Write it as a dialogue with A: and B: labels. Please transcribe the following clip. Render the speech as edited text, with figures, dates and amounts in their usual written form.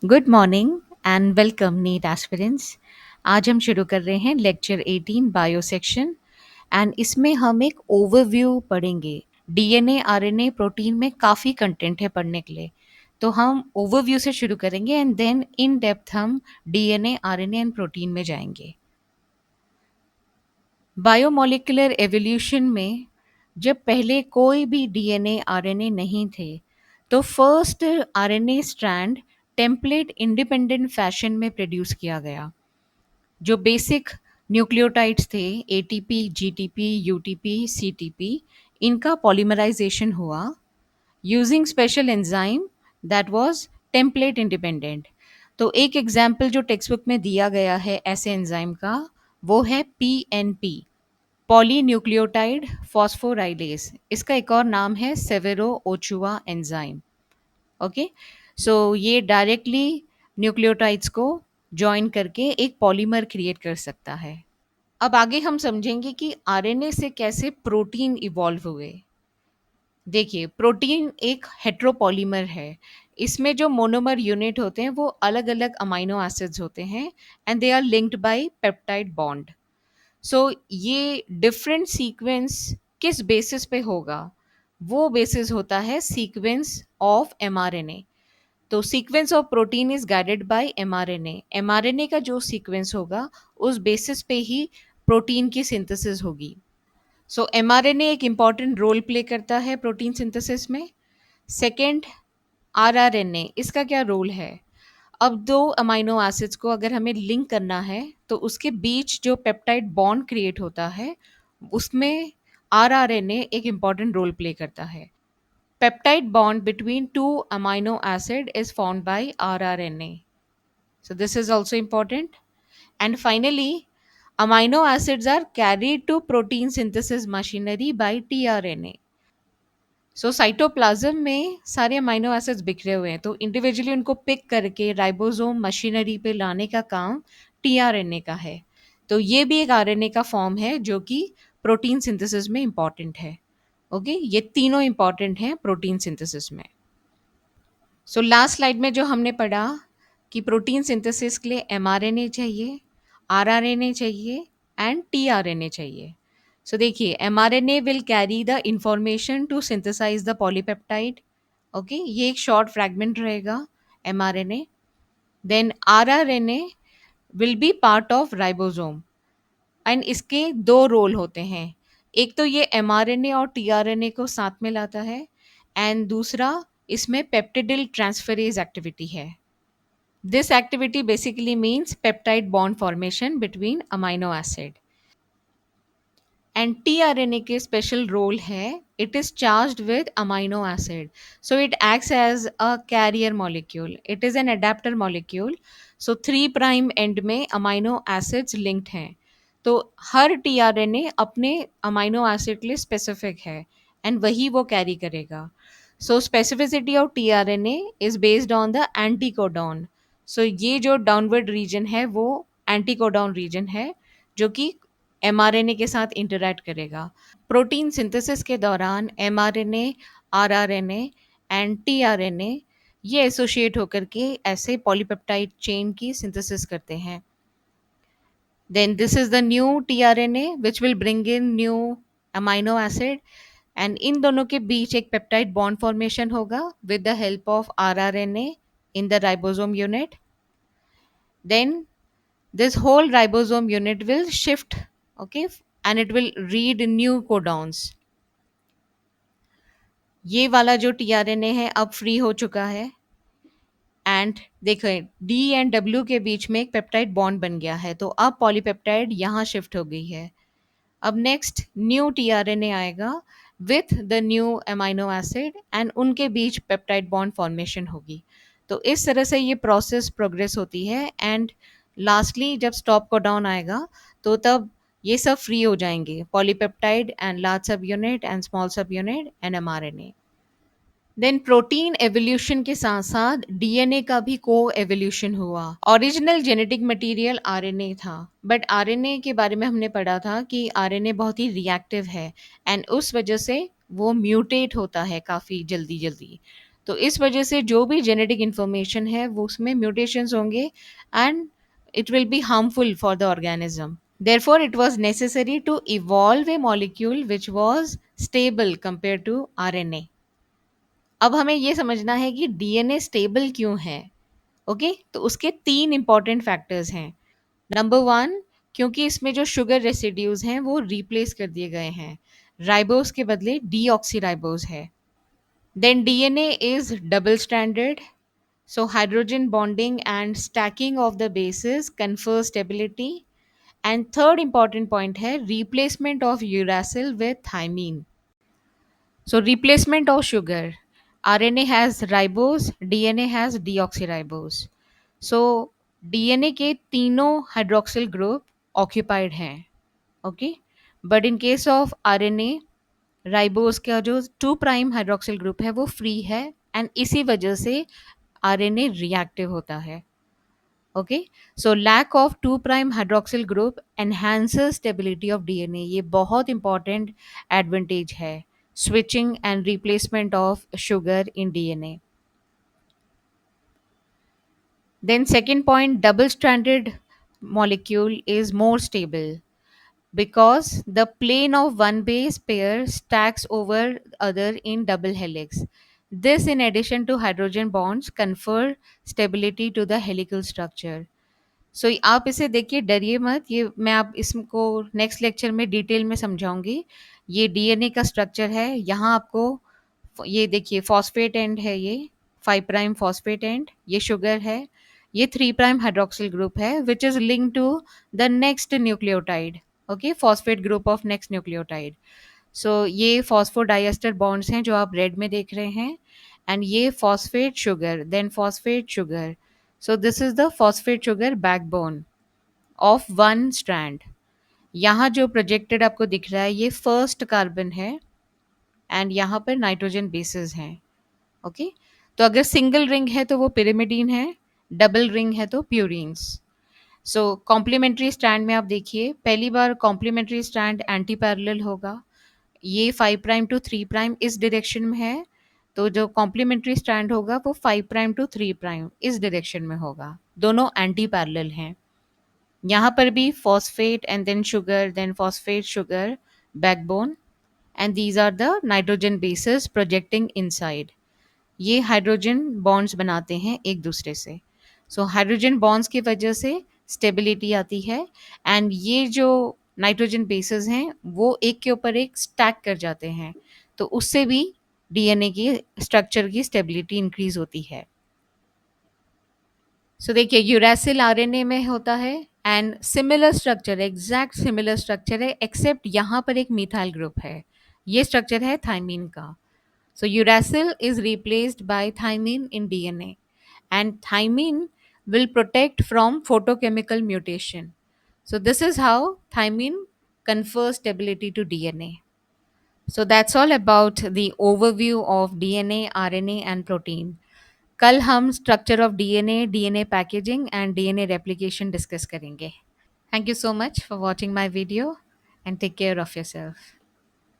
A: Good morning and welcome NEET aspirants. आज हम शुरू कर रहे हैं लेक्चर 18 बायो सेक्शन एंड इसमें हम एक ओवरव्यू पढ़ेंगे। डीएनए आरएनए प्रोटीन में काफ़ी कंटेंट है पढ़ने के लिए, तो हम ओवरव्यू से शुरू करेंगे एंड देन इन डेप्थ हम डीएनए आरएनए एंड प्रोटीन में जाएंगे। बायोमोलिकुलर एवोल्यूशन में जब पहले कोई भी डीएनए आरएनए नहीं थे, तो first RNA strand template independent fashion में प्रोड्यूस किया गया। जो बेसिक न्यूक्लियोटाइड्स थे, एटीपी, जीटीपी, यूटीपी, सीटीपी, इनका पॉलीमराइजेशन हुआ using special enzyme that was template independent. तो एक एग्जाम्पल जो टेक्स्ट बुक में दिया गया है ऐसे एंजाइम का, वो है पीएनपी, पॉलीन्यूक्लियोटाइड फॉस्फोराइलेज। इसका एक और नाम है सेवेरो ओचुआ एंजाइम। ओके, सो ये डायरेक्टली न्यूक्लियोटाइड्स को जॉइन करके एक पॉलीमर क्रिएट कर सकता है। अब आगे हम समझेंगे कि आरएनए से कैसे प्रोटीन इवॉल्व हुए। देखिए, प्रोटीन एक हेट्रोपॉलीमर है। इसमें जो मोनोमर यूनिट होते हैं वो अलग अलग अमाइनो एसिड्स होते हैं and they are linked by peptide bond. So ये डिफरेंट सीक्वेंस किस बेसिस पे होगा, वो बेसिस होता है सीक्वेंस ऑफ एमआरएनए। तो sequence of protein is guided by mRNA. MRNA का जो सीक्वेंस होगा उस बेसिस पे ही प्रोटीन की सिंथेसिस होगी। सो एमआरएनए एक इम्पॉर्टेंट रोल प्ले करता है प्रोटीन सिंथेसिस में। सेकेंड, आरआरएनए, इसका क्या रोल है? अब दो अमाइनो एसिड्स को अगर हमें लिंक करना है तो उसके बीच जो पेप्टाइड बॉन्ड क्रिएट होता है उसमें आरआरएनए एक इम्पॉर्टेंट रोल प्ले करता है। Peptide bond between two amino acid is found by rRNA, so this is also important. And finally, amino acids are carried to protein synthesis machinery by tRNA. So cytoplasm में सारे amino acids बिखरे हुए हैं, तो individually उनको pick करके ribosome machinery पे लाने का काम टीआरएनए का है। तो ये भी एक आरएनए का फॉर्म है जो कि प्रोटीन सिंथेसिस में इंपॉर्टेंट है। ओके, ये तीनों इंपॉर्टेंट हैं प्रोटीन सिंथेसिस में। सो लास्ट स्लाइड में जो हमने पढ़ा कि प्रोटीन सिंथेसिस के लिए एमआरएनए चाहिए, आरआरएनए चाहिए एंड टीआरएनए चाहिए। सो देखिए, mRNA will carry the information to synthesise the polypeptide. Okay, ये एक शॉर्ट फ्रैगमेंट रहेगा mRNA. Then rRNA will be part of ribosome and इसके दो रोल होते हैं। एक तो ये एमआरएनए और टीआरएनए को साथ में लाता है एंड दूसरा इसमें पेप्टिडिल ट्रांसफरेज एक्टिविटी है। This activity basically means peptide bond formation between amino acid. And tRNA के स्पेशल रोल है, it is charged with amino acid, so it acts as a carrier molecule, it is an adapter molecule. So 3' end में amino acids linked हैं, तो हर tRNA अपने amino acid के लिए specific है एंड वही वो कैरी करेगा। So specificity of tRNA is based on the anticodon. So ये जो डाउनवर्ड रीजन है वो एंटीकोडॉन रीजन है जो कि एमआरएनए के साथ इंटरैक्ट करेगा। प्रोटीन सिंथेसिस के दौरान एमआरएनए, आरआरएनए एंड टीआरएनए ये एसोसिएट होकर के ऐसे पॉलीपेप्टाइड चेन की सिंथेसिस करते हैं। Then this is the new tRNA which will bring in new amino acid and इन दोनों के बीच एक पेप्टाइड बॉन्ड फॉर्मेशन होगा with the help of rRNA in the ribosome unit. Then this whole ribosome unit will shift, okay, and it will read new codons. ये वाला जो tRNA है अब फ्री हो चुका है एंड देखें डी एंड डब्ल्यू के बीच में एक पेप्टाइड बॉन्ड बन गया है, तो अब पॉलीपेप्टाइड यहाँ शिफ्ट हो गई है। अब नेक्स्ट न्यू टीआरएनए आएगा with the new amino acid and उनके बीच पेप्टाइड बॉन्ड फॉर्मेशन होगी। तो इस तरह से ये प्रोसेस प्रोग्रेस होती है एंड लास्टली जब स्टॉप को डाउन आएगा तो तब ये सब फ्री हो जाएंगे, polypeptide and large subunit and small subunit and mRNA. Then protein evolution के साथ साथ डीएनए का भी को एवोल्यूशन हुआ। ओरिजिनल जेनेटिक मटेरियल आरएनए था, बट आरएनए के बारे में हमने पढ़ा था कि आरएनए बहुत ही रिएक्टिव है एंड उस वजह से वो म्यूटेट होता है काफ़ी जल्दी जल्दी। तो इस वजह से जो भी जेनेटिक इन्फॉर्मेशन है वो उसमें म्यूटेशंस होंगे and it will be harmful for the organism. Therefore, it was necessary to evolve a molecule which was stable compared to RNA. अब हमें ये समझना है कि डीएनए स्टेबल क्यों है। ओके, तो उसके तीन इंपॉर्टेंट फैक्टर्स हैं। नंबर वन, क्योंकि इसमें जो शुगर रेसिड्यूज हैं वो रिप्लेस कर दिए गए हैं, राइबोस के बदले डीऑक्सीराइबोस है। Then DNA is double stranded, so hydrogen bonding and stacking of the bases confer stability. And third important point है replacement of uracil with thymine. So replacement of sugar. RNA has ribose, DNA has deoxyribose. So DNA के तीनों hydroxyl group occupied हैं, okay? But in case of RNA, ribose का जो 2 prime hydroxyl group है वो free है and इसी वजह से आरएनए रिएक्टिव होता है। Okay, so lack of 2 prime hydroxyl group enhances stability of DNA, ये बहुत इंपॉर्टेंट एडवांटेज है switching and replacement of sugar in DNA. Then second point, double stranded molecule is more stable because the plane of one base pair stacks over other in double helix. This, in addition to hydrogen bonds, confer stability to the helical structure. सो आप इसे देखिए, डरिए मत, ये मैं आप इसको next lecture में डिटेल में समझाऊंगी। ये डीएनए का स्ट्रक्चर है। यहाँ आपको ये देखिए फॉस्फेट एंड है, ये 5 प्राइम फॉस्फेट एंड, ये शुगर है, ये 3 प्राइम हाइड्रोक्सिल ग्रुप है which is link to the next nucleotide. Okay, phosphate group of next nucleotide. So ये फॉस्फोडाइएस्टर बॉन्ड्स हैं जो आप रेड में देख रहे हैं, एंड ये phosphate sugar, then phosphate sugar. So this is the phosphate sugar backbone of one strand. यहाँ जो प्रोजेक्टेड आपको दिख रहा है ये फर्स्ट कार्बन है एंड यहाँ पर नाइट्रोजन बेसिस हैं। ओके, तो अगर सिंगल रिंग है तो वो पिरिमिडीन है, डबल रिंग है तो प्यूरिन्स। सो कॉम्प्लीमेंट्री स्ट्रैंड में आप देखिए, पहली बार कॉम्प्लीमेंट्री स्ट्रैंड एंटी पैरेलल होगा, ये 5 प्राइम टू 3 प्राइम इस डायरेक्शन में है, तो जो कॉम्प्लीमेंट्री स्ट्रैंड होगा वो 5 प्राइम टू 3 प्राइम इस डायरेक्शन में होगा, दोनों एंटी पैरेलल हैं। यहाँ पर भी phosphate and then sugar, then phosphate sugar backbone, and these are the nitrogen bases projecting inside. ये हाइड्रोजन बॉन्ड्स बनाते हैं एक दूसरे से। सो हाइड्रोजन बॉन्ड्स की वजह से स्टेबिलिटी आती है एंड ये जो नाइट्रोजन बेसेस हैं वो एक के ऊपर एक स्टैक कर जाते हैं, तो उससे भी डीएनए की स्ट्रक्चर की स्टेबिलिटी इंक्रीज होती है। सो देखिए यूरेसिल आरएनए में होता है and similar structure, exact similar structure है, एक्सेप्ट यहाँ पर एक मिथाइल ग्रुप है, ये स्ट्रक्चर है थाइमीन का। So uracil is replaced by thymine in DNA, and thymine will protect from photochemical mutation. So this is how thymine confers stability to DNA. So that's all about the overview of DNA, RNA and protein. कल हम structure of DNA, DNA packaging and DNA replication discuss करेंगे. Thank you so much for watching my video and take care of yourself.